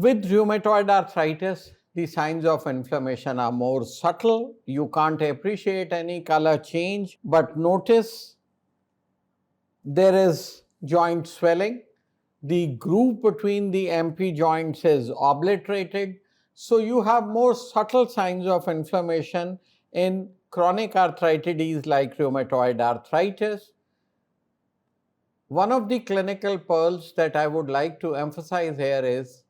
With rheumatoid arthritis, the signs of inflammation are more subtle. You can't appreciate any color change, but notice there is joint swelling. The groove between the MP joints is obliterated. So you have more subtle signs of inflammation in chronic arthritides like rheumatoid arthritis. One of the clinical pearls that I would like to emphasize here is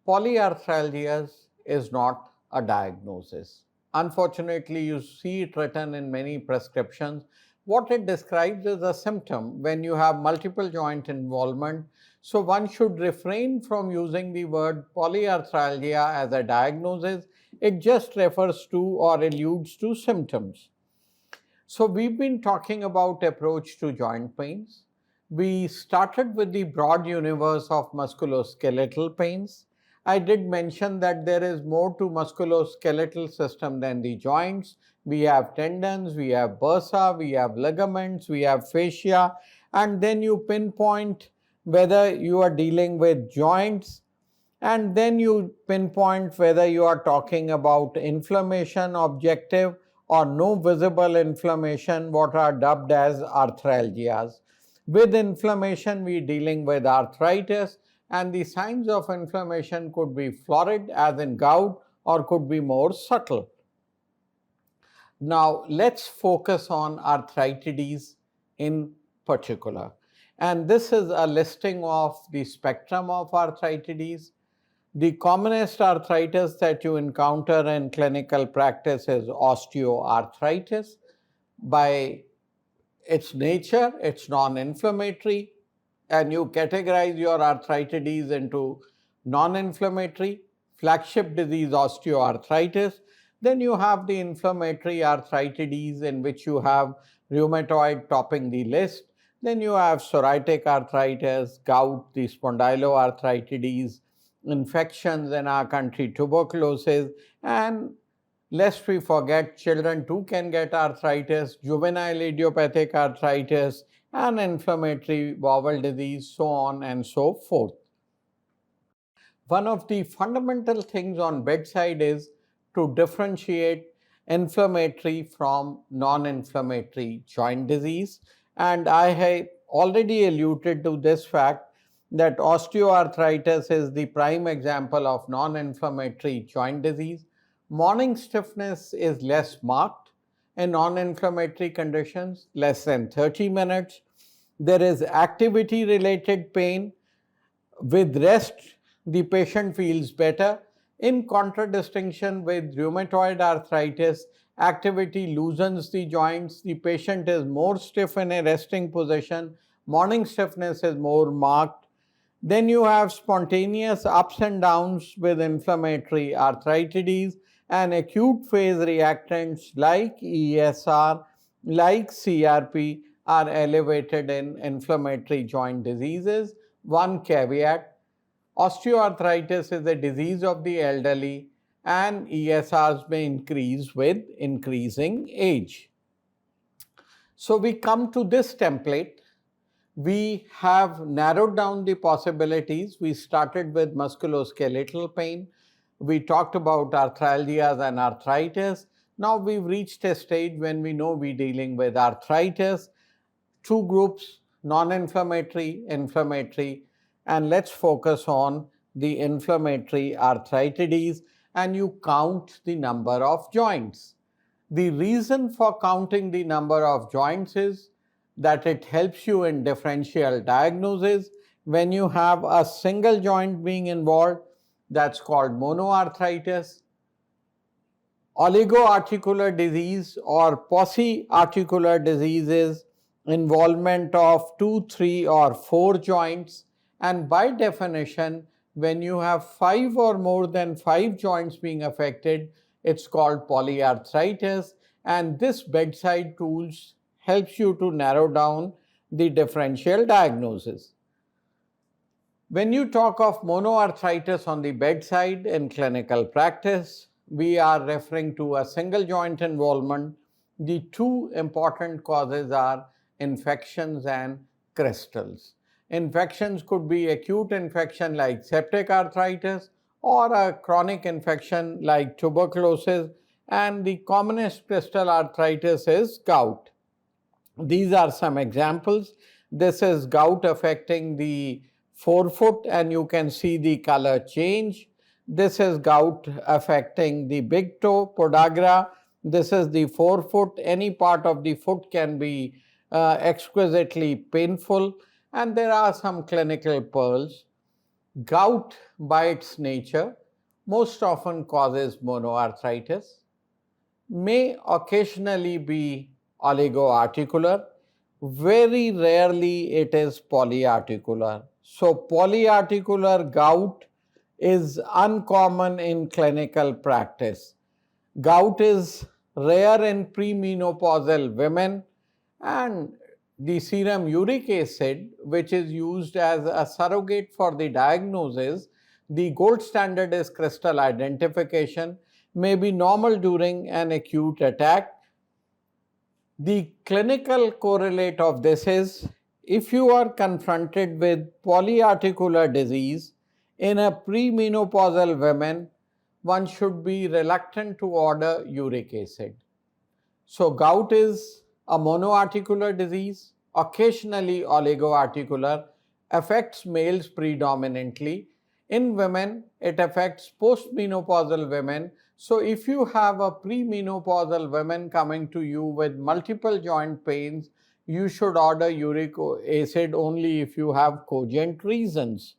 polyarthralgia is not a diagnosis. Unfortunately, you see it written in many prescriptions. What it describes is a symptom when you have multiple joint involvement. So one should refrain from using the word polyarthralgia as a diagnosis. It just refers to or alludes to symptoms. So we've been talking about approach to joint pains. We started with the broad universe of musculoskeletal pains. I did mention that there is more to musculoskeletal system than the joints. We have tendons, we have bursa, we have ligaments, we have fascia, and then you pinpoint whether you are dealing with joints, and then you pinpoint whether you are talking about inflammation objective or no visible inflammation, what are dubbed as arthralgias. With inflammation, we are dealing with arthritis, and the signs of inflammation could be florid as in gout or could be more subtle. Now let's focus on arthritides in particular, and this is a listing of the spectrum of arthritides. The commonest arthritis that you encounter in clinical practice is osteoarthritis. By its nature, it's non-inflammatory, and you categorize your arthritides into non-inflammatory, flagship disease osteoarthritis. Then you have the inflammatory arthritides, in which you have rheumatoid topping the list. Then you have psoriatic arthritis, gout, the spondyloarthritis, infections in our country, tuberculosis, and lest we forget, children too can get arthritis, juvenile idiopathic arthritis, and inflammatory bowel disease, so on and so forth. One of the fundamental things on bedside is to differentiate inflammatory from non-inflammatory joint disease, and I have already alluded to this fact that osteoarthritis is the prime example of non-inflammatory joint disease. Morning stiffness is less marked in non-inflammatory conditions, less than 30 minutes. There is activity related pain. With rest, the patient feels better. In contradistinction with rheumatoid arthritis, activity loosens the joints. The patient is more stiff in a resting position. Morning stiffness is more marked. Then you have spontaneous ups and downs with inflammatory arthritides, and acute phase reactants like ESR, like CRP are elevated in inflammatory joint diseases. One caveat: osteoarthritis is a disease of the elderly, and ESRs may increase with increasing age. So we come to this template. We have narrowed down the possibilities. We started with musculoskeletal pain. We talked about arthralgias and arthritis. Now we've reached a stage when we know we're dealing with arthritis. Two groups, non-inflammatory, inflammatory, and let's focus on the inflammatory arthritides, and you count the number of joints. The reason for counting the number of joints is that it helps you in differential diagnosis. When you have a single joint being involved, that's called monoarthritis. Oligoarticular disease or polyarticular diseases, involvement of 2, 3 or 4 joints, and by definition, when you have 5 or more than 5 joints being affected, it's called polyarthritis, and this bedside tools helps you to narrow down the differential diagnosis. When you talk of monoarthritis on the bedside in clinical practice, we are referring to a single joint involvement. The two important causes are infections and crystals. Infections could be acute infection like septic arthritis, or a chronic infection like tuberculosis, and the commonest crystal arthritis is gout. These are some examples. This is gout affecting the forefoot, and you can see the color change. This is gout affecting the big toe, podagra. This is the forefoot. Any part of the foot can be exquisitely painful, and there are some clinical pearls. Gout, by its nature, most often causes monoarthritis, may occasionally be oligoarticular. Very rarely it is polyarticular. So, polyarticular gout is uncommon in clinical practice. Gout is rare in premenopausal women, and the serum uric acid, which is used as a surrogate for the diagnosis, the gold standard is crystal identification, may be normal during an acute attack. The clinical correlate of this is, if you are confronted with polyarticular disease in a premenopausal woman, one should be reluctant to order uric acid. So, gout is a monoarticular disease, occasionally oligoarticular, affects males predominantly. In women, it affects postmenopausal women. So, if you have a premenopausal woman coming to you with multiple joint pains, you should order uric acid only if you have cogent reasons.